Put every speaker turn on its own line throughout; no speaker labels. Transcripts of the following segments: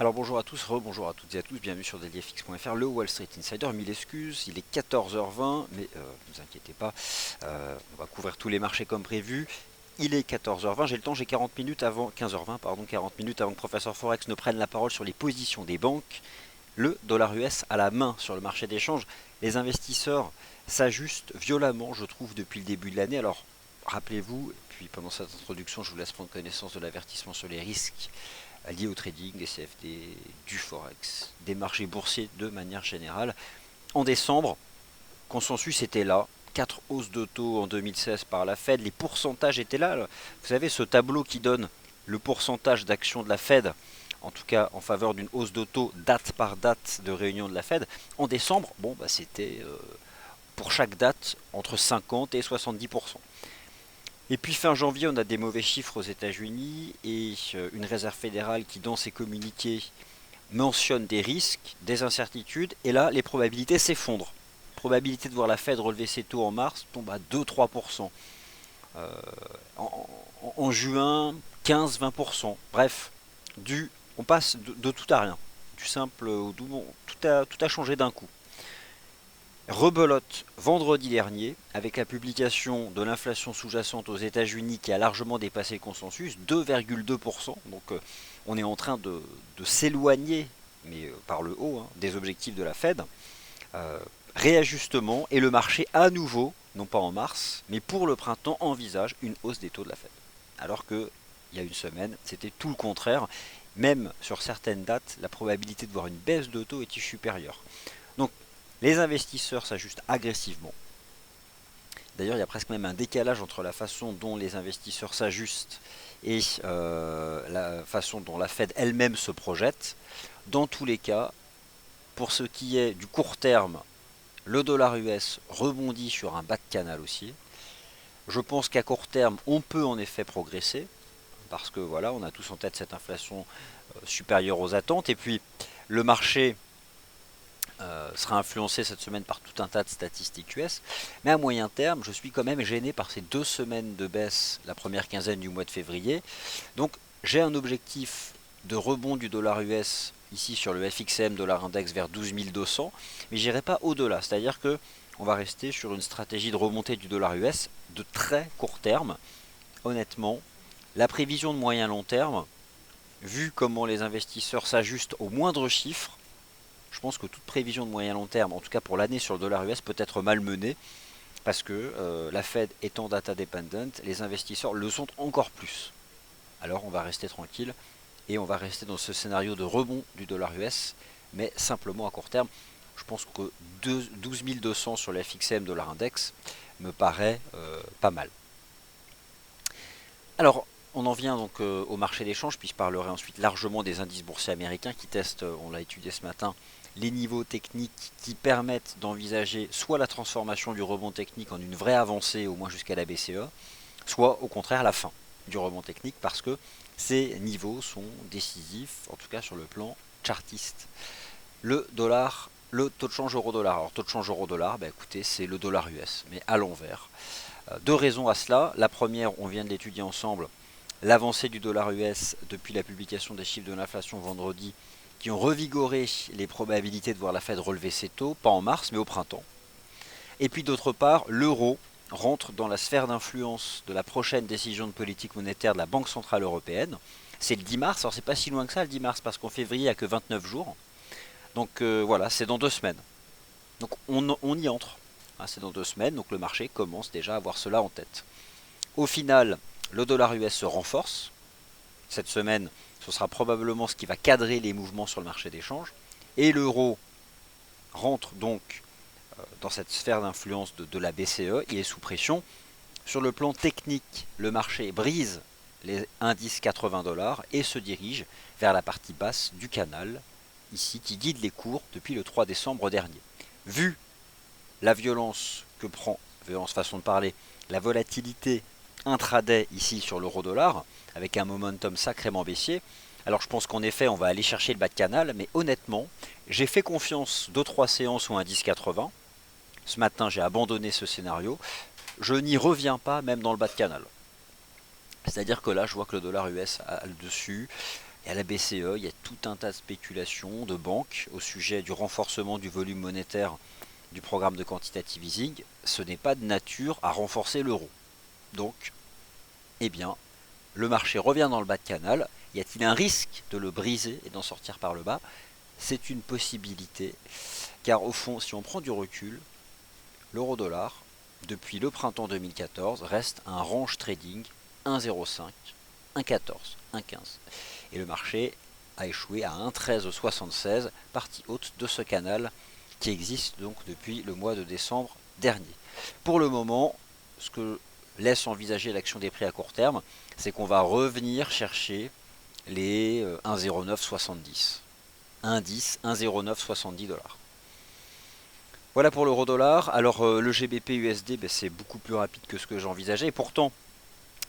Alors bonjour à tous, rebonjour à toutes et à tous, bienvenue sur dailyfx.fr, le Wall Street Insider, mille excuses, il est 14h20, mais ne vous inquiétez pas, on va couvrir tous les marchés comme prévu. Il est 14h20, j'ai le temps, j'ai 40 minutes avant, 15h20, pardon, 40 minutes avant que Professeur Forex ne prenne la parole sur les positions des banques. Le dollar US à la main sur le marché d'échange, les investisseurs s'ajustent violemment, je trouve, depuis le début de l'année. Alors, rappelez-vous, et puis pendant cette introduction, je vous laisse prendre connaissance de l'avertissement sur les risques liés au trading, des CFD, du Forex, des marchés boursiers de manière générale. En décembre, consensus était là. 4 hausses de taux en 2016 par la Fed. Les pourcentages étaient là. Vous savez, ce tableau qui donne le pourcentage d'actions de la Fed, en tout cas en faveur d'une hausse de taux date par date de réunion de la Fed, en décembre, bon, bah, c'était pour chaque date entre 50 et 70%. Et puis fin janvier, on a des mauvais chiffres aux États-Unis et une réserve fédérale qui, dans ses communiqués, mentionne des risques, des incertitudes, et là, les probabilités s'effondrent. Probabilité de voir la Fed relever ses taux en mars tombe à 2-3%. Euh, en juin, 15-20%. Bref, on passe de tout à rien. Du simple au doux, bon, tout a changé d'un coup. Rebelote vendredi dernier avec la publication de l'inflation sous-jacente aux États-Unis qui a largement dépassé le consensus, 2,2%. Donc on est en train de s'éloigner, mais par le haut, hein, des objectifs de la Fed. Euh, Réajustement et le marché à nouveau, non pas en mars, mais pour le printemps envisage une hausse des taux de la Fed. Alors que il y a une semaine, c'était tout le contraire. Même sur certaines dates, la probabilité de voir une baisse de taux était supérieure. Donc les investisseurs s'ajustent agressivement. D'ailleurs, il y a presque même un décalage entre la façon dont les investisseurs s'ajustent et la façon dont la Fed elle-même se projette. Dans tous les cas, pour ce qui est du court terme, le dollar US rebondit sur un bas de canal haussier. Je pense qu'à court terme, on peut en effet progresser, parce que voilà, on a tous en tête cette inflation supérieure aux attentes. Et puis, le marché sera influencé cette semaine par tout un tas de statistiques US. Mais à moyen terme, je suis quand même gêné par ces 2 semaines de baisse, la première quinzaine du mois de février. Donc j'ai un objectif de rebond du dollar US ici sur le FXM dollar index vers 12 200, mais j'irai pas au-delà. C'est-à-dire que on va rester sur une stratégie de remontée du dollar US de très court terme. Honnêtement, la prévision de moyen long terme, vu comment les investisseurs s'ajustent au moindre chiffre, je pense que toute prévision de moyen long terme, en tout cas pour l'année sur le dollar US, peut être malmenée parce que la Fed étant data dependent, les investisseurs le sont encore plus. Alors on va rester tranquille et on va rester dans ce scénario de rebond du dollar US, mais simplement à court terme. Je pense que 12 200 sur la FXM dollar index me paraît pas mal. Alors, on en vient donc au marché d'échange, puis je parlerai ensuite largement des indices boursiers américains qui testent, on l'a étudié ce matin, les niveaux techniques qui permettent d'envisager soit la transformation du rebond technique en une vraie avancée, au moins jusqu'à la BCE, soit au contraire la fin du rebond technique, parce que ces niveaux sont décisifs, en tout cas sur le plan chartiste. Le dollar, le taux de change euro-dollar. Alors, taux de change euro-dollar, bah, écoutez, c'est le dollar US, mais à l'envers. Deux raisons à cela. La première, on vient de l'étudier ensemble, l'avancée du dollar US depuis la publication des chiffres de l'inflation vendredi qui ont revigoré les probabilités de voir la Fed relever ses taux, pas en mars mais au printemps. Et puis d'autre part, l'euro rentre dans la sphère d'influence de la prochaine décision de politique monétaire de la Banque Centrale Européenne. C'est le 10 mars, alors c'est pas si loin que ça le 10 mars parce qu'en février il n'y a que 29 jours. Donc voilà, c'est dans 2 semaines. Donc on y entre. Ah, c'est dans 2 semaines, donc le marché commence déjà à avoir cela en tête. Au final, le dollar US se renforce. Cette semaine, ce sera probablement ce qui va cadrer les mouvements sur le marché d'échange. Et l'euro rentre donc dans cette sphère d'influence de la BCE. Il est sous pression. Sur le plan technique, le marché brise les indices 80 dollars et se dirige vers la partie basse du canal, ici, qui guide les cours depuis le 3 décembre dernier. Vu la violence que prend, violence façon de parler, la volatilité intraday ici sur l'euro-dollar, avec un momentum sacrément baissier, alors je pense qu'en effet on va aller chercher le bas de canal, mais honnêtement, j'ai fait confiance 2-3 séances ou un 10,80. Ce matin j'ai abandonné ce scénario. Je n'y reviens pas même dans le bas de canal. C'est-à-dire que là je vois que le dollar US a le dessus. Et à la BCE, il y a tout un tas de spéculations de banques au sujet du renforcement du volume monétaire du programme de quantitative easing. Ce n'est pas de nature à renforcer l'euro. Donc, eh bien, le marché revient dans le bas de canal. Y a-t-il un risque de le briser et d'en sortir par le bas? C'est une possibilité, car au fond, si on prend du recul, l'euro-dollar, depuis le printemps 2014, reste un range trading 1,05, 1,14, 1,15. Et le marché a échoué à 1,1376, partie haute de ce canal qui existe donc depuis le mois de décembre dernier. Pour le moment, ce que laisse envisager l'action des prix à court terme, c'est qu'on va revenir chercher les 1,0970. 1,10, 1,0970 dollars. Voilà pour l'euro dollar. Alors le GBP USD, c'est beaucoup plus rapide que ce que j'envisageais. Et pourtant,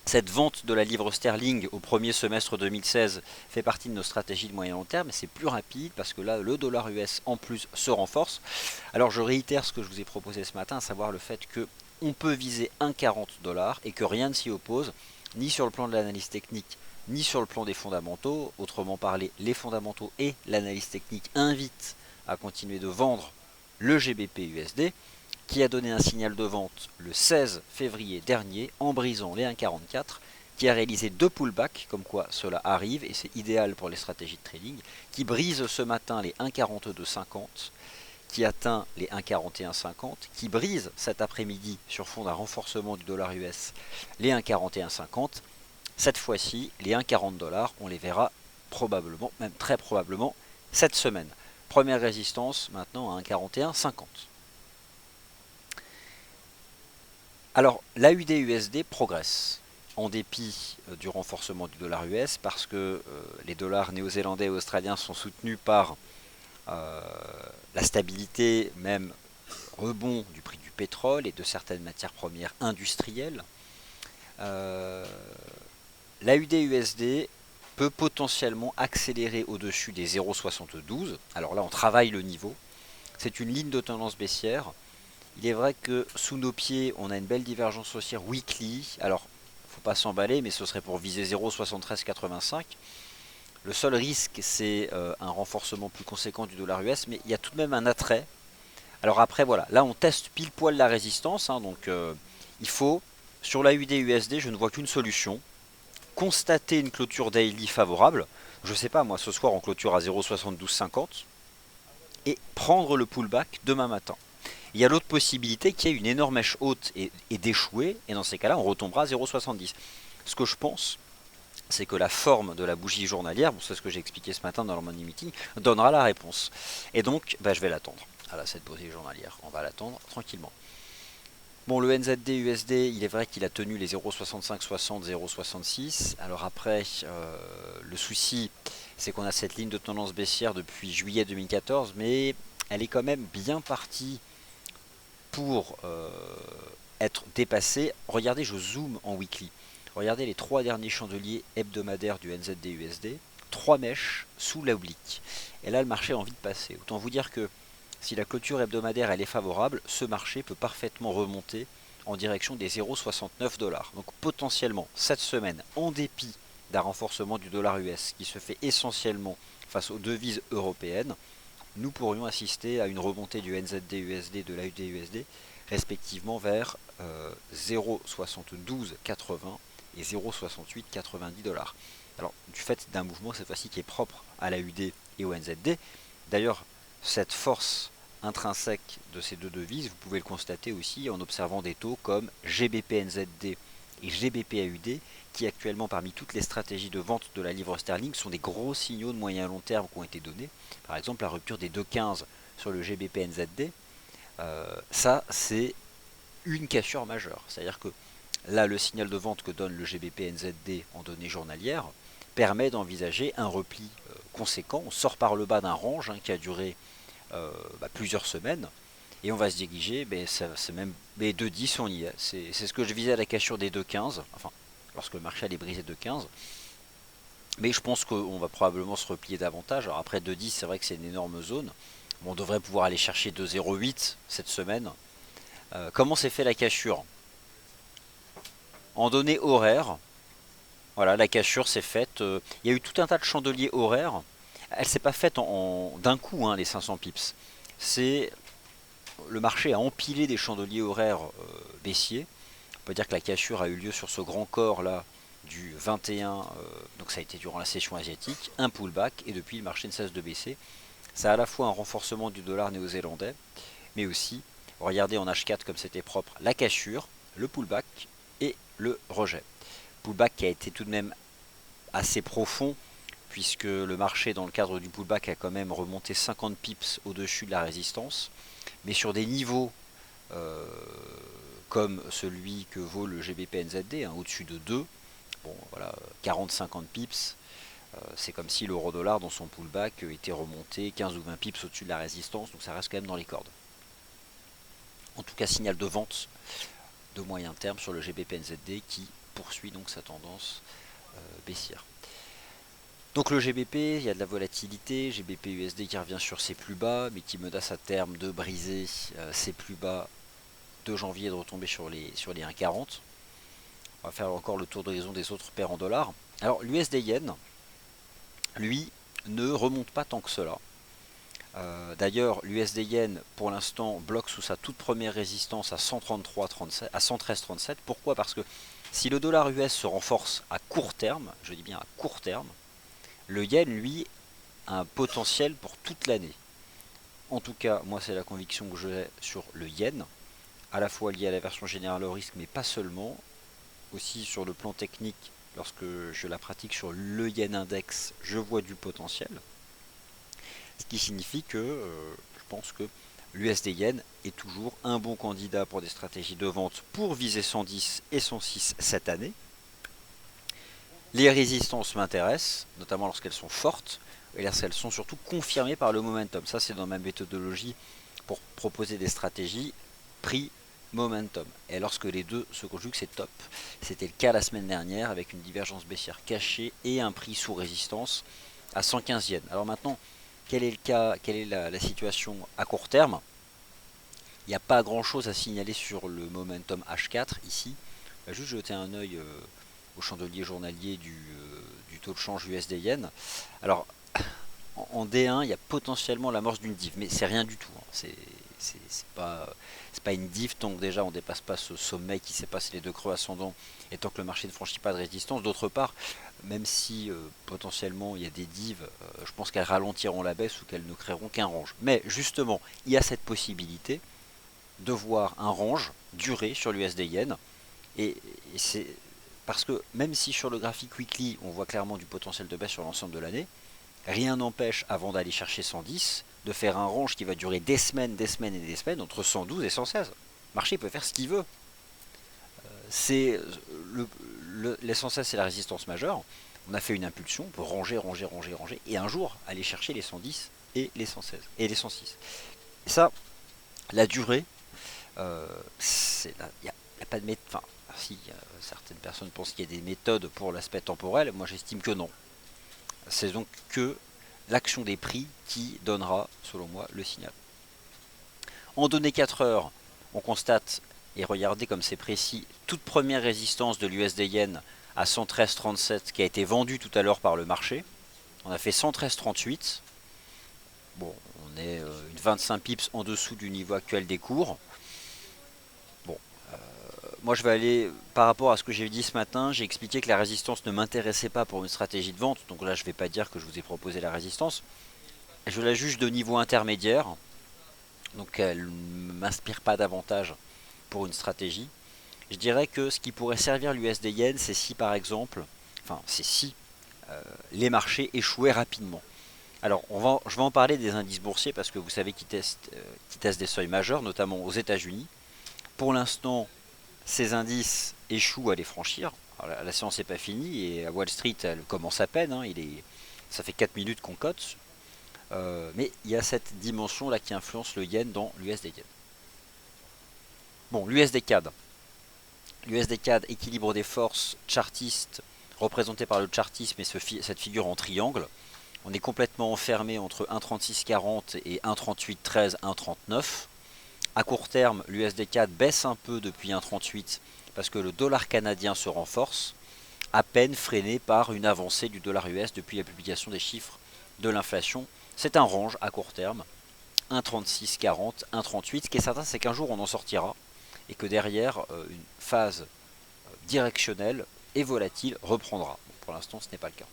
cette vente de la livre sterling au premier semestre 2016 fait partie de nos stratégies de moyen long terme, mais c'est plus rapide parce que là, le dollar US en plus se renforce. Alors je réitère ce que je vous ai proposé ce matin, à savoir le fait que on peut viser 1,40 dollars et que rien ne s'y oppose, ni sur le plan de l'analyse technique, ni sur le plan des fondamentaux. Autrement parlé, les fondamentaux et l'analyse technique invitent à continuer de vendre le GBP USD, qui a donné un signal de vente le 16 février dernier en brisant les 1,44, qui a réalisé 2 pullbacks, comme quoi cela arrive, et c'est idéal pour les stratégies de trading, qui brise ce matin les 1,4250, qui atteint les 1,4150, qui brise cet après-midi sur fond d'un renforcement du dollar US les 1,4150. Cette fois-ci, les 1,40 dollars, on les verra probablement, même très probablement, cette semaine. Première résistance maintenant à 1,4150. Alors, l'AUD-USD progresse en dépit du renforcement du dollar US parce que les dollars néo-zélandais et australiens sont soutenus par la stabilité, même rebond du prix du pétrole et de certaines matières premières industrielles. L'AUD-USD peut potentiellement accélérer au-dessus des 0,72. Alors là, on travaille le niveau. C'est une ligne de tendance baissière. Il est vrai que sous nos pieds, on a une belle divergence haussière weekly. Alors, faut pas s'emballer, mais ce serait pour viser 0,7385. Le seul risque, c'est un renforcement plus conséquent du dollar US, mais il y a tout de même un attrait. Alors après, voilà, là on teste pile poil la résistance, hein, donc il faut, sur la UD-USD, je ne vois qu'une solution, constater une clôture daily favorable. Je sais pas, moi, ce soir on clôture à 0,7250 et prendre le pullback demain matin. Il y a l'autre possibilité qui est une énorme mèche haute et d'échouer, et dans ces cas-là, on retombera à 0,70. Ce que je pense, c'est que la forme de la bougie journalière, bon, c'est ce que j'ai expliqué ce matin dans le morning meeting, donnera la réponse. Et donc, je vais l'attendre. Voilà, cette bougie journalière, on va l'attendre tranquillement. Bon, le NZD USD, il est vrai qu'il a tenu les 0,6560, 0,66. Alors après, le souci, c'est qu'on a cette ligne de tendance baissière depuis juillet 2014, mais elle est quand même bien partie pour être dépassé. Regardez, je zoome en weekly. Regardez les 3 derniers chandeliers hebdomadaires du NZD-USD. 3 mèches sous l'oblique. Et là, le marché a envie de passer. Autant vous dire que si la clôture hebdomadaire elle est favorable, ce marché peut parfaitement remonter en direction des 0,69 dollars. Donc potentiellement, cette semaine, en dépit d'un renforcement du dollar US qui se fait essentiellement face aux devises européennes, nous pourrions assister à une remontée du NZD-USD et de l'AUD-USD respectivement vers 0,7280 et 0,6890 dollars. Alors, du fait d'un mouvement cette fois-ci qui est propre à l'AUD et au NZD, d'ailleurs, cette force intrinsèque de ces deux devises, vous pouvez le constater aussi en observant des taux comme GBP-NZD et GBP-AUD, qui actuellement parmi toutes les stratégies de vente de la livre sterling sont des gros signaux de moyen long terme qui ont été donnés. Par exemple, la rupture des 2,15 sur le GBP-NZD, ça c'est une cassure majeure. C'est-à-dire que là, le signal de vente que donne le GBP-NZD en données journalières permet d'envisager un repli conséquent. On sort par le bas d'un range qui a duré plusieurs semaines et on va se diriger, c'est même les 2,10 on y est. C'est ce que je visais à la cassure des 2,15, enfin lorsque le marché allait briser 2,15. Mais je pense qu'on va probablement se replier davantage. Alors après 2,10 c'est vrai que c'est une énorme zone. Bon, on devrait pouvoir aller chercher 2,08 cette semaine. Comment s'est fait la cassure? En données horaires, Voilà, la cassure s'est faite. Il y a eu tout un tas de chandeliers horaires. Elle s'est pas faite d'un coup, hein, les 500 pips. C'est le marché a empilé des chandeliers horaires baissiers. On peut dire que la cassure a eu lieu sur ce grand corps là du 21, donc ça a été durant la session asiatique, un pullback et depuis le marché ne cesse de baisser. Ça a à la fois un renforcement du dollar néo-zélandais, mais aussi, regardez en H4 comme c'était propre, la cassure, le pullback et le rejet. Pullback qui a été tout de même assez profond puisque le marché dans le cadre du pullback a quand même remonté 50 pips au-dessus de la résistance, mais sur des niveaux euh, comme celui que vaut le GBP-NZD, hein, au-dessus de 2, bon voilà, 40-50 pips, c'est comme si l'euro-dollar dans son pullback était remonté 15 ou 20 pips au-dessus de la résistance, donc ça reste quand même dans les cordes. En tout cas, signal de vente de moyen terme sur le GBP-NZD qui poursuit donc sa tendance baissière. Donc le GBP, il y a de la volatilité, GBP-USD qui revient sur ses plus bas, mais qui menace à terme de briser ses plus bas de janvier et de retomber sur les 1,40. On va faire encore le tour d'horizon des autres paires en dollars. Alors l'USD-Yen, lui, ne remonte pas tant que cela. D'ailleurs, l'USD-Yen, pour l'instant, bloque sous sa toute première résistance à 113,37. Pourquoi? Parce que si le dollar US se renforce à court terme, je dis bien à court terme, le yen, lui, a un potentiel pour toute l'année. En tout cas, moi, c'est la conviction que j'ai sur le yen, à la fois lié à la version générale au risque, mais pas seulement, aussi sur le plan technique, lorsque je la pratique sur le yen index, je vois du potentiel. Ce qui signifie que je pense que l'USD Yen est toujours un bon candidat pour des stratégies de vente pour viser 110 et 106 cette année. Les résistances m'intéressent, notamment lorsqu'elles sont fortes, et lorsqu'elles sont surtout confirmées par le momentum. Ça, c'est dans ma méthodologie pour proposer des stratégies prix momentum. Et lorsque les deux se conjuguent, c'est top. C'était le cas la semaine dernière avec une divergence baissière cachée et un prix sous résistance à 115 yens. Alors maintenant, quel est le cas, quelle est la situation à court terme? Il n'y a pas grand chose à signaler sur le momentum H4 ici. On va juste jeter un œil au chandelier journalier du taux de change USD Yen. Alors en D1, il y a potentiellement l'amorce d'une div, mais c'est rien du tout. Hein. C'est pas une div tant que déjà on ne dépasse pas ce sommet qui s'est passé les deux creux ascendants et tant que le marché ne franchit pas de résistance. D'autre part, même si potentiellement il y a des divs, je pense qu'elles ralentiront la baisse ou qu'elles ne créeront qu'un range. Mais justement, il y a cette possibilité de voir un range durer sur l'USD Yen et c'est parce que même si sur le graphique weekly on voit clairement du potentiel de baisse sur l'ensemble de l'année, rien n'empêche, avant d'aller chercher 110, de faire un range qui va durer des semaines et des semaines entre 112 et 116. Le marché peut faire ce qu'il veut. C'est l'essentiel, c'est la résistance majeure. On a fait une impulsion, on peut ranger, et un jour aller chercher les 110 et les 116 et les 106. Et ça, la durée, il n'y a pas de méthode. Enfin, si certaines personnes pensent qu'il y a des méthodes pour l'aspect temporel, moi j'estime que non. C'est donc que l'action des prix qui donnera, selon moi, le signal. En données 4 heures, on constate, et regardez comme c'est précis, toute première résistance de l'USD Yen à 113,37 qui a été vendue tout à l'heure par le marché. On a fait 113,38. Bon, on est une 25 pips en dessous du niveau actuel des cours. Bon, moi je vais aller, par rapport à ce que j'ai dit ce matin, j'ai expliqué que la résistance ne m'intéressait pas pour une stratégie de vente. Donc là je ne vais pas dire que je vous ai proposé la résistance. Je la juge de niveau intermédiaire. Donc elle ne m'inspire pas davantage pour une stratégie. Je dirais que ce qui pourrait servir l'USD Yen, c'est si par exemple, enfin c'est si les marchés échouaient rapidement. Alors je vais en parler des indices boursiers parce que vous savez qu'ils testent des seuils majeurs, notamment aux États-Unis. Pour l'instant, ces indices échouent à les franchir. Alors, la séance n'est pas finie et à Wall Street, elle commence à peine. Hein, ça fait 4 minutes qu'on cote. Mais il y a cette dimension là qui influence le yen dans l'USD Yen. Bon, l'USD CAD. L'USD CAD, équilibre des forces chartistes représenté par le chartisme et cette figure en triangle. On est complètement enfermé entre 1,3640 et 1,3813, 1,39. À court terme, l'USD CAD baisse un peu depuis 1,38 parce que le dollar canadien se renforce. à peine freiné par une avancée du dollar US depuis la publication des chiffres de l'inflation. C'est un range à court terme, 1,3640, 1,38. Ce qui est certain, c'est qu'un jour on en sortira et que derrière, une phase directionnelle et volatile reprendra. Bon, pour l'instant, ce n'est pas le cas.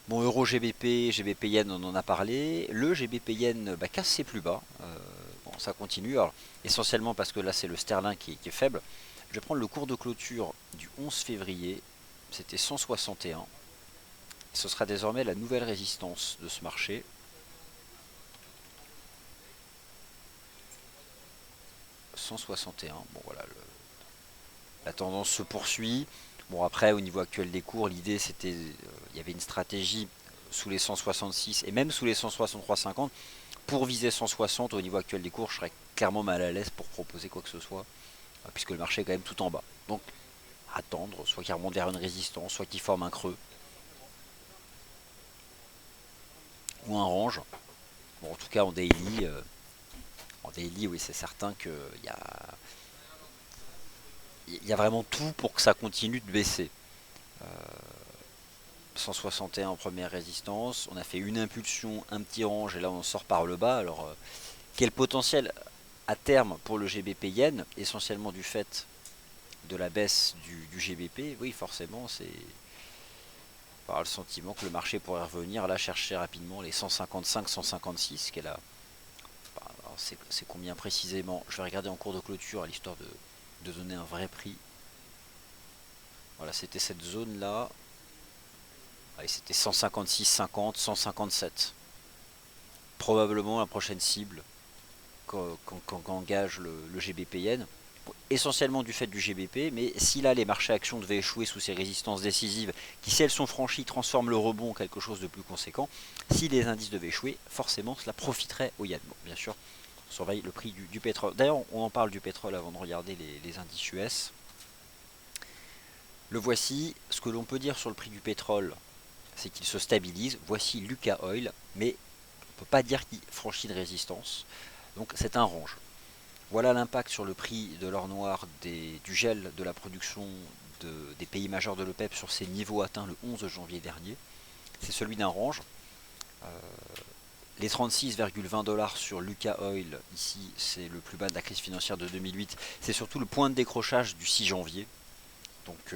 Bon, euro GBP, GBP Yen, on en a parlé. Le GBP Yen casse ses plus bas. Bon, ça continue. Alors, essentiellement parce que là, c'est le sterling qui est faible. Je vais prendre le cours de clôture du 11 février. C'était 161. Ce sera désormais la nouvelle résistance de ce marché. 161. Bon, voilà, la tendance se poursuit. Bon, après, au niveau actuel des cours, l'idée c'était, il y avait une stratégie sous les 166 et même sous les 163,50 pour viser 160. Au niveau actuel des cours, je serais clairement mal à l'aise pour proposer quoi que ce soit, puisque le marché est quand même tout en bas. Donc, attendre, soit qu'il remonte vers une résistance, soit qu'il forme un creux ou un range. Bon, en tout cas, en daily, oui, c'est certain qu'il y a vraiment tout pour que ça continue de baisser. 161 en première résistance, on a fait une impulsion, un petit range et là on sort par le bas. Alors quel potentiel à terme pour le GBP Yen, essentiellement du fait de la baisse du GBP? Oui, forcément, c'est par le sentiment que le marché pourrait revenir là chercher rapidement les 155-156 qu'elle a. C'est combien précisément? Je vais regarder en cours de clôture à l'histoire de donner un vrai prix. Voilà, c'était cette zone là. Allez, c'était 156,50, 157. Probablement la prochaine cible qu'engage le GBP Yen. Essentiellement du fait du GBP, mais si là les marchés actions devaient échouer sous ces résistances décisives, qui si elles sont franchies transforment le rebond en quelque chose de plus conséquent, si les indices devaient échouer, forcément cela profiterait au Yen. Bon, bien sûr, on surveille le prix du pétrole. D'ailleurs, on en parle du pétrole avant de regarder les indices US. Le voici. Ce que l'on peut dire sur le prix du pétrole, c'est qu'il se stabilise. Voici Lucas Oil, mais on ne peut pas dire qu'il franchit de résistance. Donc c'est un range. Voilà l'impact sur le prix de l'or noir du gel de la production des pays majeurs de l'OPEP sur ces niveaux atteints le 11 janvier dernier. C'est celui d'un range. Les 36,20 $ sur Lucas Oil, ici c'est le plus bas de la crise financière de 2008. C'est surtout le point de décrochage du 6 janvier. Donc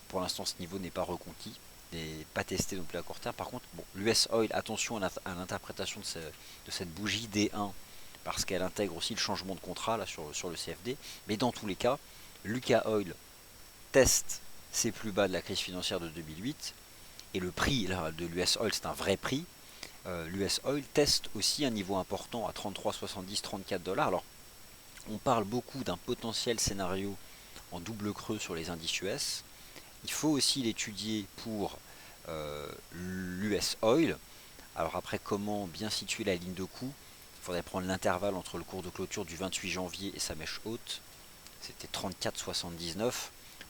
pour l'instant ce niveau n'est pas reconquis, n'est pas testé non plus à court terme. Par contre, bon, l'US Oil, attention à l'interprétation de cette bougie D1, parce qu'elle intègre aussi le changement de contrat là, sur le CFD. Mais dans tous les cas, Lucas Oil teste ses plus bas de la crise financière de 2008. Et le prix là, de l'US Oil, c'est un vrai prix. L'US Oil teste aussi un niveau important à 33,70, 34 $. Alors, on parle beaucoup d'un potentiel scénario en double creux sur les indices US. Il faut aussi l'étudier pour l'US Oil. Alors après, comment bien situer la ligne de coût? Il faudrait prendre l'intervalle entre le cours de clôture du 28 janvier et sa mèche haute. C'était 34,79.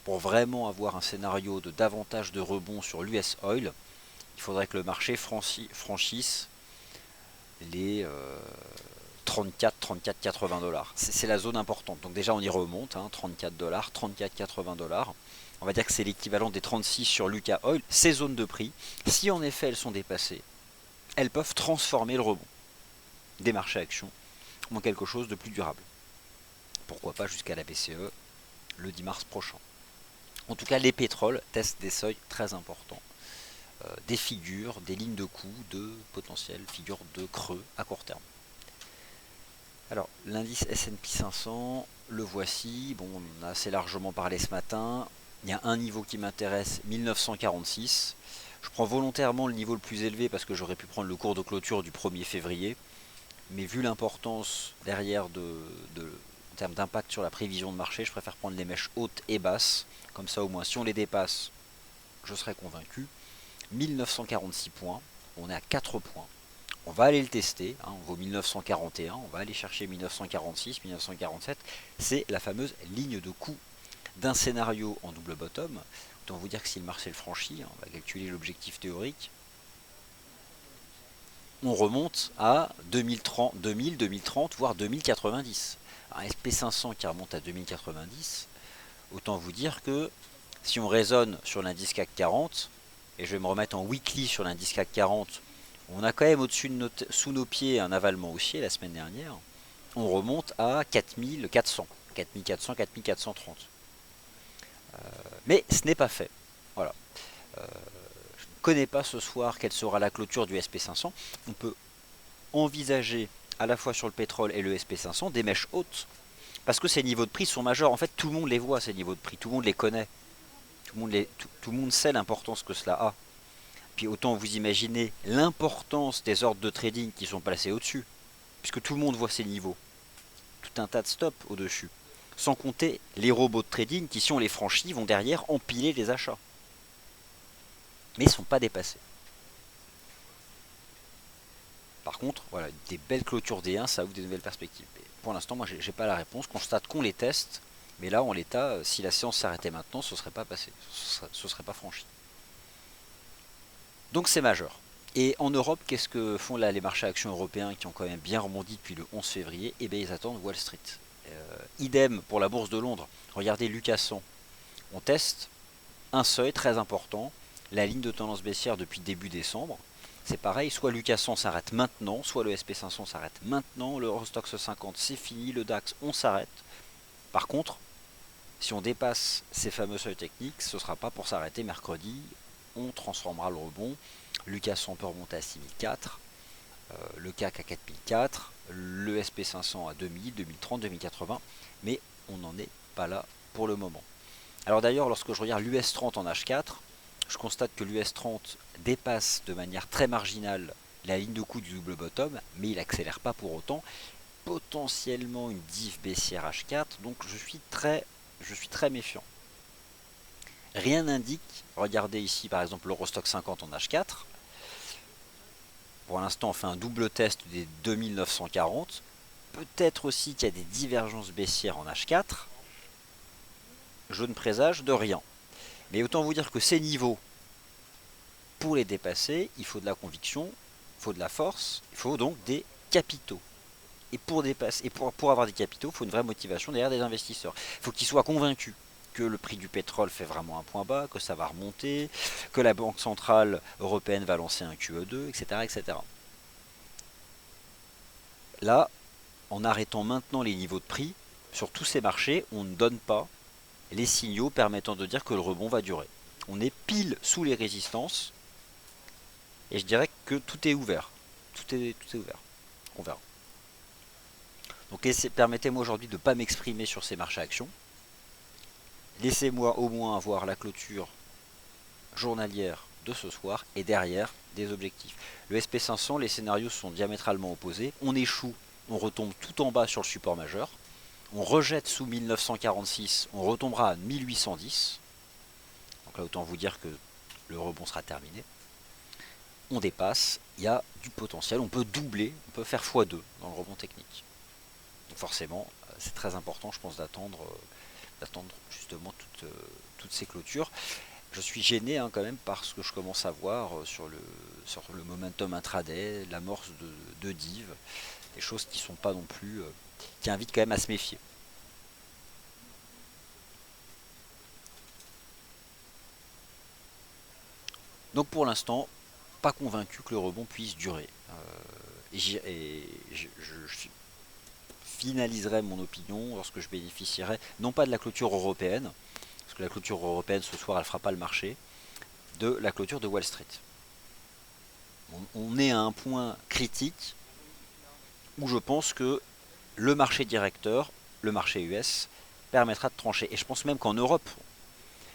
Pour vraiment avoir un scénario de davantage de rebond sur l'US Oil, il faudrait que le marché franchisse les 34-80 $. C'est la zone importante. Donc déjà on y remonte, 34 $, 34-80 $. On va dire que c'est l'équivalent des 36 sur Lucas Oil. Ces zones de prix, si en effet elles sont dépassées, elles peuvent transformer le rebond des marchés actions en quelque chose de plus durable. Pourquoi pas jusqu'à la BCE le 10 mars prochain. En tout cas, les pétroles testent des seuils très importants, des figures, des lignes de coût, de potentielles figures de creux à court terme. Alors, l'indice S&P 500, le voici. Bon, on a assez largement parlé ce matin. Il y a un niveau qui m'intéresse, 1946. Je prends volontairement le niveau le plus élevé parce que j'aurais pu prendre le cours de clôture du 1er février. Mais vu l'importance derrière en termes d'impact sur la prévision de marché, je préfère prendre les mèches hautes et basses. Comme ça, au moins, si on les dépasse, je serai convaincu. 1946 points, on est à 4 points. On va aller le tester, on vaut 1941, on va aller chercher 1946, 1947. C'est la fameuse ligne de coût d'un scénario en double bottom. Autant vous dire que si le marché le franchit, on va calculer l'objectif théorique. On remonte à 2030, voire 2090. Un SP500 qui remonte à 2090, Autant vous dire que si on raisonne sur l'indice CAC 40, et je vais me remettre en weekly sur l'indice CAC 40, on a quand même au-dessus de sous nos pieds un avalement haussier la semaine dernière. On remonte à 4400, 4400, 4430. Mais ce n'est pas fait. Voilà. Je ne connais pas ce soir quelle sera la clôture du SP500. On peut envisager à la fois sur le pétrole et le SP500 des mèches hautes. Parce que ces niveaux de prix sont majeurs. En fait, tout le monde les voit, ces niveaux de prix. Tout le monde les connaît. Tout le monde sait l'importance que cela a. Puis autant vous imaginez l'importance des ordres de trading qui sont placés au-dessus. Puisque tout le monde voit ces niveaux. Tout un tas de stops au-dessus. Sans compter les robots de trading qui, si on les franchit, vont derrière empiler les achats. Mais ils ne sont pas dépassés. Par contre, voilà, des belles clôtures D1, ça ouvre des nouvelles perspectives. Mais pour l'instant, moi, j'ai pas la réponse. Je constate qu'on les teste, mais là, en l'état, si la séance s'arrêtait maintenant, ce serait pas passé, ce serait pas franchi. Donc c'est majeur. Et en Europe, qu'est-ce que font là les marchés actions européens qui ont quand même bien rebondi depuis le 11 février? Eh bien, ils attendent Wall Street. Idem pour la bourse de Londres. Regardez Lucas 100. On teste un seuil très important, la ligne de tendance baissière depuis début décembre. C'est pareil, soit Lucas 100 s'arrête maintenant, soit le SP500 s'arrête maintenant, le Eurostoxx 50 c'est fini, le DAX on s'arrête. Par contre, si on dépasse ces fameux seuils techniques, ce ne sera pas pour s'arrêter mercredi, on transformera le rebond. Lucas 100 peut remonter à 6004, le CAC à 4004, le SP500 à 2000, 2030, 2080, mais on n'en est pas là pour le moment. Alors d'ailleurs, lorsque je regarde l'US 30 en H4, je constate que l'US 30 dépasse de manière très marginale la ligne de coup du double bottom, mais il n'accélère pas pour autant. Potentiellement une div baissière H4, donc je suis très méfiant. Rien n'indique, regardez ici par exemple l'Eurostoxx 50 en H4. Pour l'instant, on fait un double test des 2940. Peut-être aussi qu'il y a des divergences baissières en H4. Je ne présage de rien. Mais autant vous dire que ces niveaux, pour les dépasser, il faut de la conviction, il faut de la force, il faut donc des capitaux. Et pour avoir des capitaux, il faut une vraie motivation derrière des investisseurs. Il faut qu'ils soient convaincus que le prix du pétrole fait vraiment un point bas, que ça va remonter, que la Banque Centrale Européenne va lancer un QE2, etc., etc. Là, en arrêtant maintenant les niveaux de prix, sur tous ces marchés, on ne donne pas les signaux permettant de dire que le rebond va durer. On est pile sous les résistances, et je dirais que tout est ouvert. Tout est ouvert. On verra. Donc permettez-moi aujourd'hui de ne pas m'exprimer sur ces marchés actions. Laissez-moi au moins avoir la clôture journalière de ce soir et derrière des objectifs. Le SP500, les scénarios sont diamétralement opposés. On échoue, on retombe tout en bas sur le support majeur. On rejette sous 1946, on retombera à 1810. Donc là, autant vous dire que le rebond sera terminé. On dépasse, il y a du potentiel, on peut doubler, on peut faire x2 dans le rebond technique. Donc forcément, c'est très important, je pense, d'attendre justement toutes ces clôtures. Je suis gêné quand même par ce que je commence à voir sur le momentum intraday, l'amorce de div, des choses qui sont pas non plus, qui invitent quand même à se méfier. Donc pour l'instant, pas convaincu que le rebond puisse durer. Et je finaliserai mon opinion lorsque je bénéficierai non pas de la clôture européenne, parce que la clôture européenne ce soir elle fera pas le marché, de la clôture de Wall Street. On est à un point critique où je pense que le marché directeur, le marché US, permettra de trancher. Et je pense même qu'en Europe,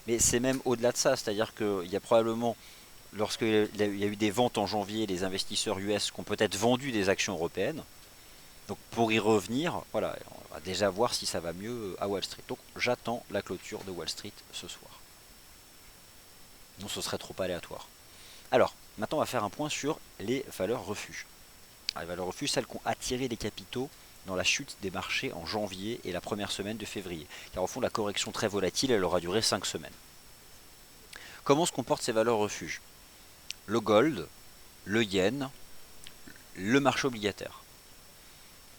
mais c'est même au-delà de ça, c'est-à-dire qu'il y a probablement, lorsqu'il y a eu des ventes en janvier, les investisseurs US qui ont peut-être vendu des actions européennes. Donc pour y revenir, voilà, on va déjà voir si ça va mieux à Wall Street. Donc j'attends la clôture de Wall Street ce soir. Non, ce serait trop aléatoire. Alors, maintenant on va faire un point sur les valeurs refuges. Alors, les valeurs refuges, celles qui ont attiré les capitaux dans la chute des marchés en janvier et la première semaine de février. Car au fond, la correction très volatile, elle aura duré 5 semaines. Comment se comportent ces valeurs refuges? Le gold, le yen, le marché obligataire.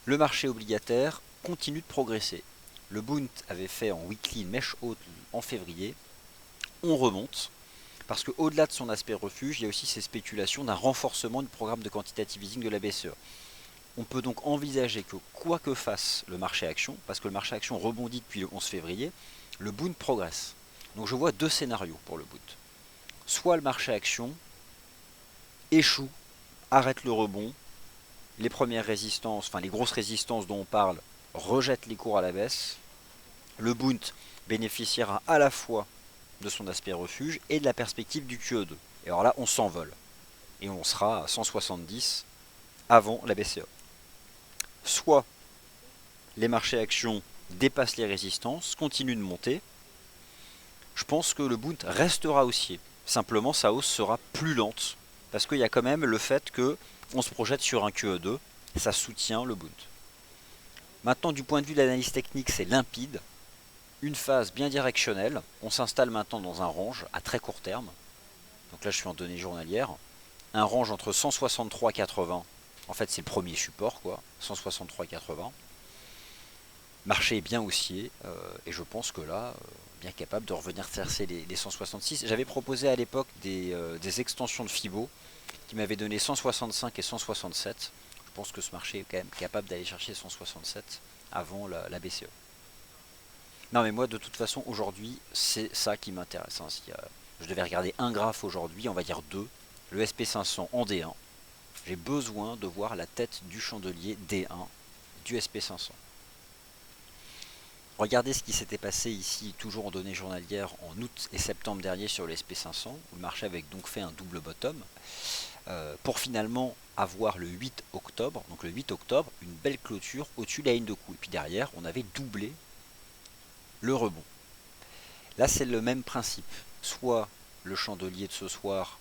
Le marché obligataire continue de progresser. Le Bund avait fait en weekly une mèche haute en février. On remonte. Parce qu'au-delà de son aspect refuge, il y a aussi ces spéculations d'un renforcement du programme de quantitative easing de la BCE. On peut donc envisager que quoi que fasse le marché action, parce que le marché action rebondit depuis le 11 février, le Bund progresse. Donc je vois deux scénarios pour le Bund. Soit le marché action échoue, arrête le rebond, les premières résistances, enfin les grosses résistances dont on parle, rejettent les cours à la baisse. Le Bund bénéficiera à la fois de son aspect refuge et de la perspective du QE2. Et alors là, on s'envole. Et on sera à 170 avant la BCE. Soit les marchés actions dépassent les résistances, continuent de monter. Je pense que le Bund restera haussier. Simplement, sa hausse sera plus lente. Parce qu'il y a quand même le fait qu'on se projette sur un QE2. Ça soutient le Bund. Maintenant, du point de vue de l'analyse technique, c'est limpide. Une phase bien directionnelle. On s'installe maintenant dans un range à très court terme. Donc là, je suis en données journalières. Un range entre 163,80. En fait, c'est le premier support, quoi. 163,80. Marché est bien haussier. Et je pense que là, bien capable de revenir tercer les 166. J'avais proposé à l'époque des extensions de Fibo qui m'avaient donné 165 et 167. Je pense que ce marché est quand même capable d'aller chercher 167 avant la BCE. Non mais moi de toute façon aujourd'hui c'est ça qui m'intéresse. Si je devais regarder un graphe aujourd'hui, on va dire deux, le SP500 en D1. J'ai besoin de voir la tête du chandelier D1 du SP500. Regardez ce qui s'était passé ici, toujours en données journalières, en août et septembre dernier sur le SP500, où le marché avait donc fait un double bottom, pour finalement avoir le 8 octobre, donc le 8 octobre, une belle clôture au-dessus de la ligne de coup. Et puis derrière, on avait doublé le rebond. Là, c'est le même principe. Soit le chandelier de ce soir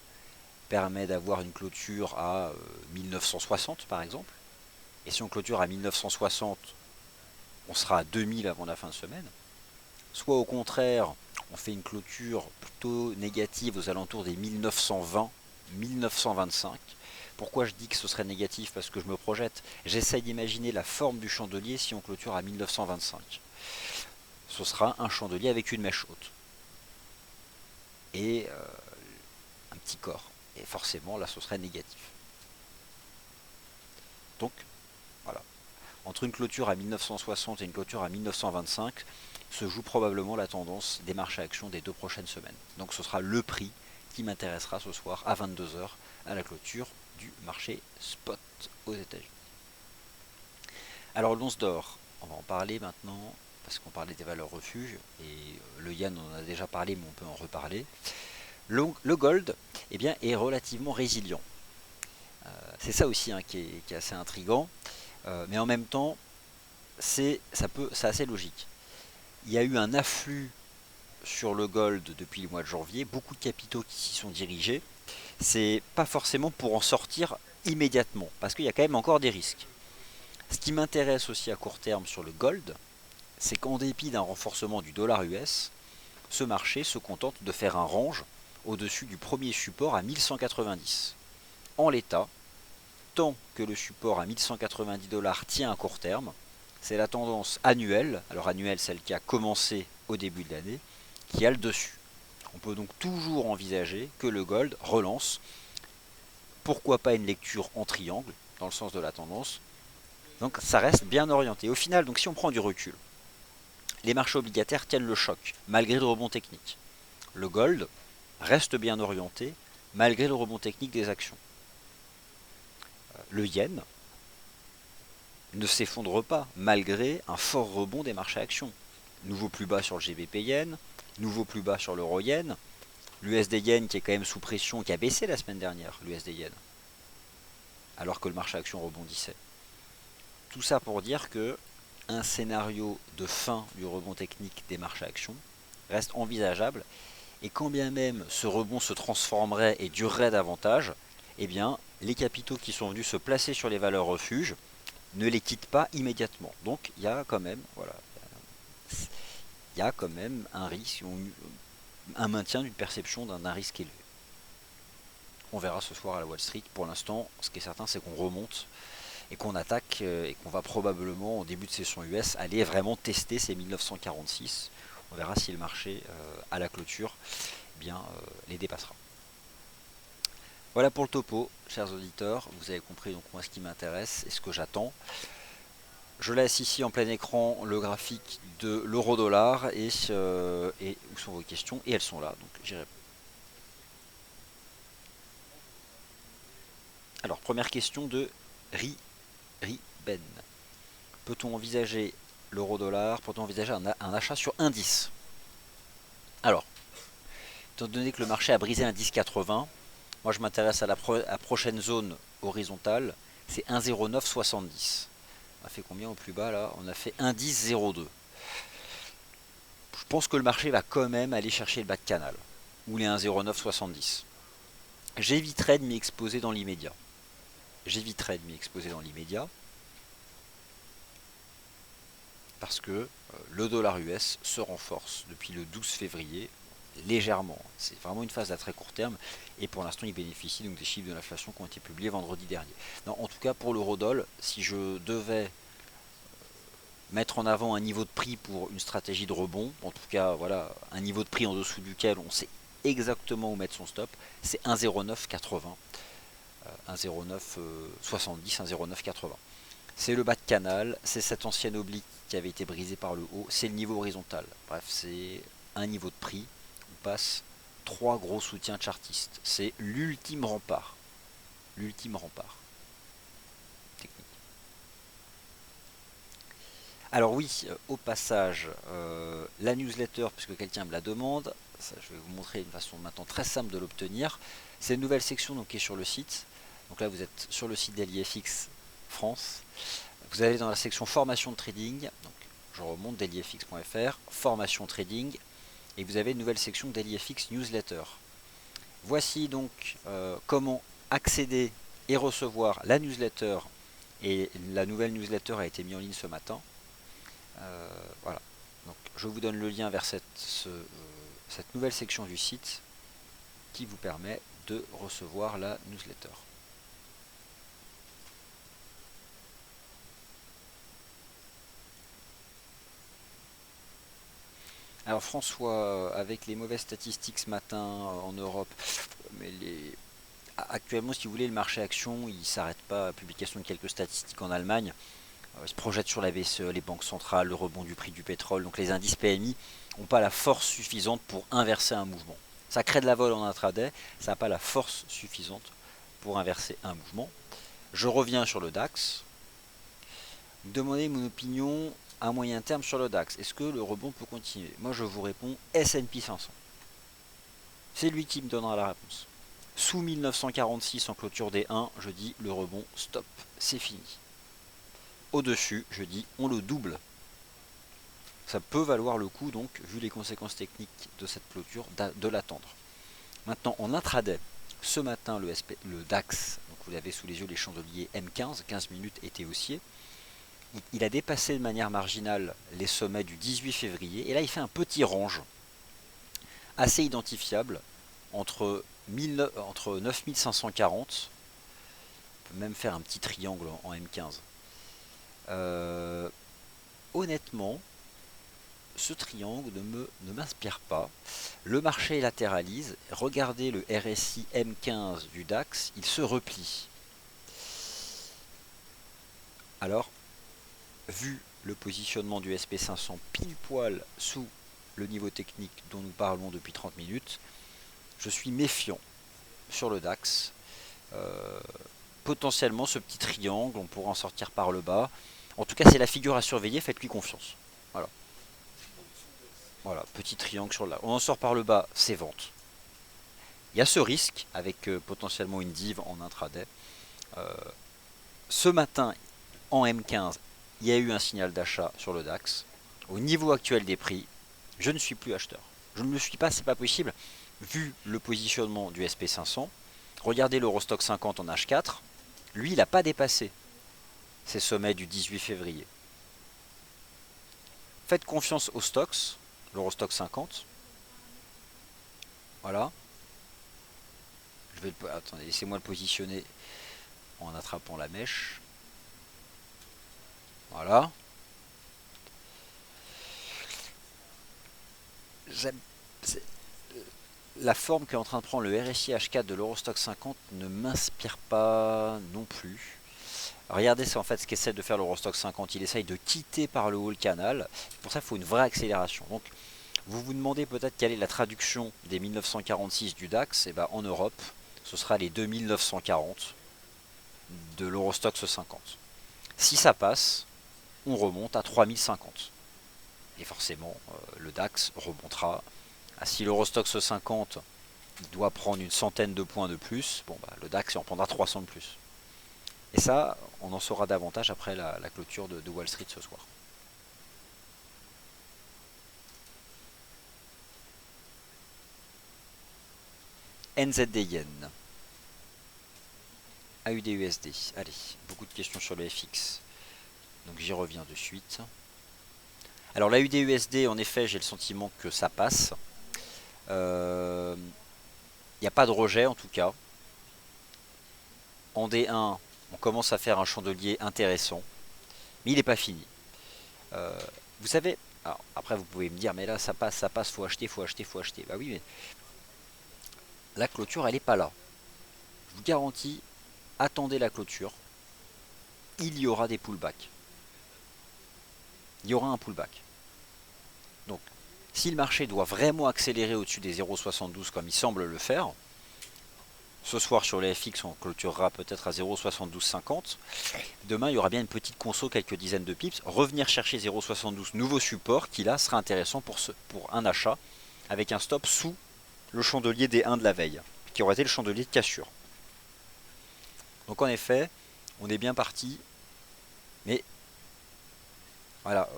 permet d'avoir une clôture à 1960 par exemple, et si on clôture à 1960, on sera à 2000 avant la fin de semaine. Soit au contraire, on fait une clôture plutôt négative aux alentours des 1920, 1925. Pourquoi je dis que ce serait négatif? Parce que je me projette, j'essaye d'imaginer la forme du chandelier si on clôture à 1925. Ce sera un chandelier avec une mèche haute. Et un petit corps. Et forcément, là, ce serait négatif. Donc, voilà. Entre une clôture à 1960 et une clôture à 1925, se joue probablement la tendance des marchés actions des 2 prochaines semaines. Donc ce sera le prix qui m'intéressera ce soir à 22 h à la clôture du marché spot aux États-Unis. Alors l'once d'or, on va en parler maintenant parce qu'on parlait des valeurs refuges et le yen on en a déjà parlé mais on peut en reparler. Le gold eh bien, est relativement résilient. C'est ça aussi qui est assez intriguant, mais en même temps c'est assez logique. Il y a eu un afflux sur le gold depuis le mois de janvier, beaucoup de capitaux qui s'y sont dirigés. C'est pas forcément pour en sortir immédiatement, parce qu'il y a quand même encore des risques. Ce qui m'intéresse aussi à court terme sur le gold, c'est qu'en dépit d'un renforcement du dollar US, ce marché se contente de faire un range au-dessus du premier support à 1190. En l'état, tant que le support à 1190 $ tient à court terme, c'est la tendance annuelle, alors annuelle celle qui a commencé au début de l'année, qui a le dessus. On peut donc toujours envisager que le gold relance. Pourquoi pas une lecture en triangle, dans le sens de la tendance. Donc ça reste bien orienté. Au final, donc si on prend du recul, les marchés obligataires tiennent le choc, malgré le rebond technique. Le gold reste bien orienté, malgré le rebond technique des actions. Le yen ne s'effondre pas, malgré un fort rebond des marchés actions. Nouveau plus bas sur le GBP yen, nouveau plus bas sur l'euro yen, l'USD yen qui est quand même sous pression, qui a baissé la semaine dernière, l'USD yen, alors que le marché action rebondissait. Tout ça pour dire que un scénario de fin du rebond technique des marchés actions reste envisageable, et quand bien même ce rebond se transformerait et durerait davantage, eh bien les capitaux qui sont venus se placer sur les valeurs refuges ne les quittent pas immédiatement. Donc il y a quand même, voilà, il y a quand même un risque, un maintien d'une perception d'un risque élevé. On verra ce soir à la Wall Street. Pour l'instant, ce qui est certain, c'est qu'on remonte et qu'on attaque et qu'on va probablement, au début de session US, aller vraiment tester ces 1946. On verra si le marché, à la clôture, eh bien, les dépassera. Voilà pour le topo, chers auditeurs. Vous avez compris donc moi ce qui m'intéresse et ce que j'attends. Je laisse ici en plein écran le graphique de l'euro-dollar et où sont vos questions, et elles sont là, donc j'y réponds. Alors, première question de Ben. Peut-on envisager l'euro-dollar, peut-on envisager un achat sur indice? Alors, étant donné que le marché a brisé un 10,80, moi je m'intéresse à la prochaine zone horizontale, c'est 1,0970. On a fait combien au plus bas là? On a fait 1,1002. Je pense que le marché va quand même aller chercher le bas de canal, ou les 1,0970. J'éviterai de m'y exposer dans l'immédiat. Parce que le dollar US se renforce depuis le 12 février légèrement. C'est vraiment une phase à très court terme et pour l'instant il bénéficie donc des chiffres de l'inflation qui ont été publiés vendredi dernier. Non, en tout cas pour l'euro-dollar, si je devais mettre en avant un niveau de prix pour une stratégie de rebond, en tout cas voilà, un niveau de prix en dessous duquel on sait exactement où mettre son stop, c'est 1,0980. 1,0970, 1,0980. C'est le bas de canal, c'est cette ancienne oblique qui avait été brisée par le haut, c'est le niveau horizontal. Bref, c'est un niveau de prix. On passe trois gros soutiens chartistes. C'est l'ultime rempart. L'ultime rempart. Technique. Alors oui, au passage, la newsletter, puisque quelqu'un me la demande, ça, je vais vous montrer une façon maintenant très simple de l'obtenir. C'est une nouvelle section donc, qui est sur le site. Donc là, vous êtes sur le site d'LIFX France. Vous allez dans la section formation de trading. Donc, je remonte daillyfx.fr, formation trading, et vous avez une nouvelle section daillyfx newsletter. Voici donc comment accéder et recevoir la newsletter. Et la nouvelle newsletter a été mise en ligne ce matin. Voilà. Donc, je vous donne le lien vers cette nouvelle section du site qui vous permet de recevoir la newsletter. Alors François, avec les mauvaises statistiques ce matin en Europe, mais actuellement si vous voulez le marché action il ne s'arrête pas à la publication de quelques statistiques en Allemagne. Il se projette sur la BCE, les banques centrales, le rebond du prix du pétrole, donc les indices PMI n'ont pas la force suffisante pour inverser un mouvement. Ça crée de la vol en intraday, ça n'a pas la force suffisante pour inverser un mouvement. Je reviens sur le DAX. Vous demandez mon opinion à moyen terme sur le DAX. Est-ce que le rebond peut continuer? Moi je vous réponds S&P 500. C'est lui qui me donnera la réponse. Sous 1946 en clôture des 1, je dis le rebond stop, c'est fini. Au-dessus, je dis on le double. Ça peut valoir le coup donc, vu les conséquences techniques de cette clôture, de l'attendre. Maintenant en intraday, ce matin le DAX, donc vous l'avez sous les yeux les chandeliers M15, 15 minutes étaient haussiers. Il a dépassé de manière marginale les sommets du 18 février et là il fait un petit range assez identifiable entre 9540, on peut même faire un petit triangle en M15. Honnêtement, ce triangle ne m'inspire pas. Le marché latéralise. Regardez le RSI M15 du DAX, il se replie. Alors, vu le positionnement du SP500 pile poil sous le niveau technique dont nous parlons depuis 30 minutes, je suis méfiant sur le DAX. Potentiellement ce petit triangle, on pourra en sortir par le bas. En tout cas, c'est la figure à surveiller, faites-lui confiance. Voilà. Voilà, petit triangle sur là. On en sort par le bas, c'est vente. Il y a ce risque avec potentiellement une div en intraday. Ce matin, en M15, il y a eu un signal d'achat sur le DAX. Au niveau actuel des prix, je ne suis plus acheteur. Je ne le suis pas, c'est pas possible. Vu le positionnement du SP500, regardez l'Eurostock 50 en H4, lui il n'a pas dépassé ses sommets du 18 février. Faites confiance aux stocks, l'Eurostock 50. Voilà. Attendez, laissez-moi le positionner en attrapant la mèche. Voilà. J'aime- c'est- La forme qu'est en train de prendre le RSI H4 de l'Eurostoxx 50 ne m'inspire pas non plus. Regardez, c'est en fait ce qu'essaie de faire l'Eurostoxx 50. Il essaye de quitter par le haut le canal. Pour ça, il faut une vraie accélération. Donc, vous vous demandez peut-être quelle est la traduction des 1946 du DAX. Et ben, en Europe, ce sera les 2940 de l'Eurostoxx 50. Si ça passe, on remonte à 3050. Et forcément, le DAX remontera. Si l'Eurostoxx 50 doit prendre une centaine de points de plus, bon, bah, le DAX en prendra 300 de plus. Et ça, on en saura davantage après la clôture de Wall Street ce soir. NZD Yen, AUD-USD. Allez, beaucoup de questions sur le FX. Donc j'y reviens de suite. Alors l'AUD-USD, en effet, j'ai le sentiment que ça passe. Il n'y a pas de rejet en tout cas. En D1, on commence à faire un chandelier intéressant. Mais il n'est pas fini. Vous savez, alors après vous pouvez me dire, mais là ça passe, faut acheter, faut acheter, faut acheter. Bah oui, mais la clôture elle n'est pas là. Je vous garantis, attendez la clôture, il y aura des pullbacks. Il y aura un pullback. Donc, si le marché doit vraiment accélérer au-dessus des 0,72 comme il semble le faire, ce soir sur les FX on clôturera peut-être à 0,7250. Demain il y aura bien une petite conso, quelques dizaines de pips. Revenir chercher 0,72, nouveau support qui là sera intéressant pour un achat avec un stop sous le chandelier des 1 de la veille, qui aurait été le chandelier de cassure. Donc en effet, on est bien parti. Mais voilà,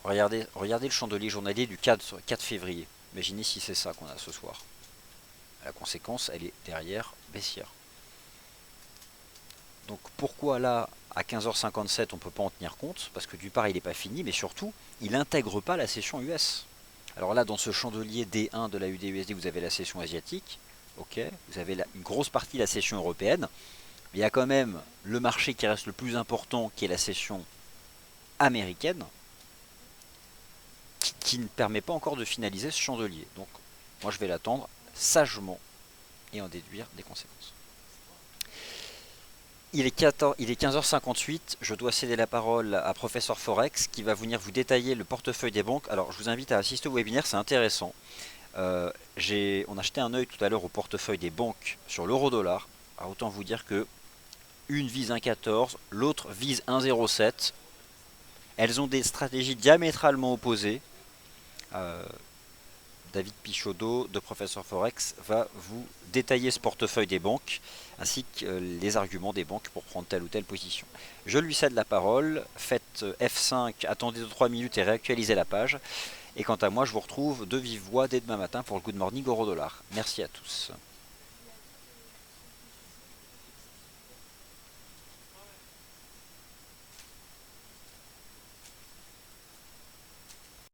regardez le chandelier journalier du 4 février. Imaginez si c'est ça qu'on a ce soir. La conséquence, elle est derrière baissière. Donc pourquoi là, à 15h57, on ne peut pas en tenir compte? Parce que d'une part, il n'est pas fini, mais surtout, il n'intègre pas la session US. Alors là, dans ce chandelier D1 de la UD-USD, vous avez la session asiatique. Ok, vous avez une grosse partie de la session européenne. Mais il y a quand même le marché qui reste le plus important, qui est la session américaine, qui ne permet pas encore de finaliser ce chandelier. Donc moi je vais l'attendre sagement et en déduire des conséquences. Il est 15h58, je dois céder la parole à Professeur Forex qui va venir vous détailler le portefeuille des banques. Alors je vous invite à assister au webinaire, c'est intéressant. On a jeté un œil tout à l'heure au portefeuille des banques sur l'euro-dollar. Autant vous dire que une vise 1,14, l'autre vise 1,07. Elles ont des stratégies diamétralement opposées. David Pichaudot de Professeur Forex va vous détailler ce portefeuille des banques ainsi que les arguments des banques pour prendre telle ou telle position. Je lui cède la parole, faites F5, attendez 2-3 minutes et réactualisez la page. Et quant à moi, je vous retrouve de vive voix dès demain matin pour le Good Morning Euro Dollar. Merci à tous.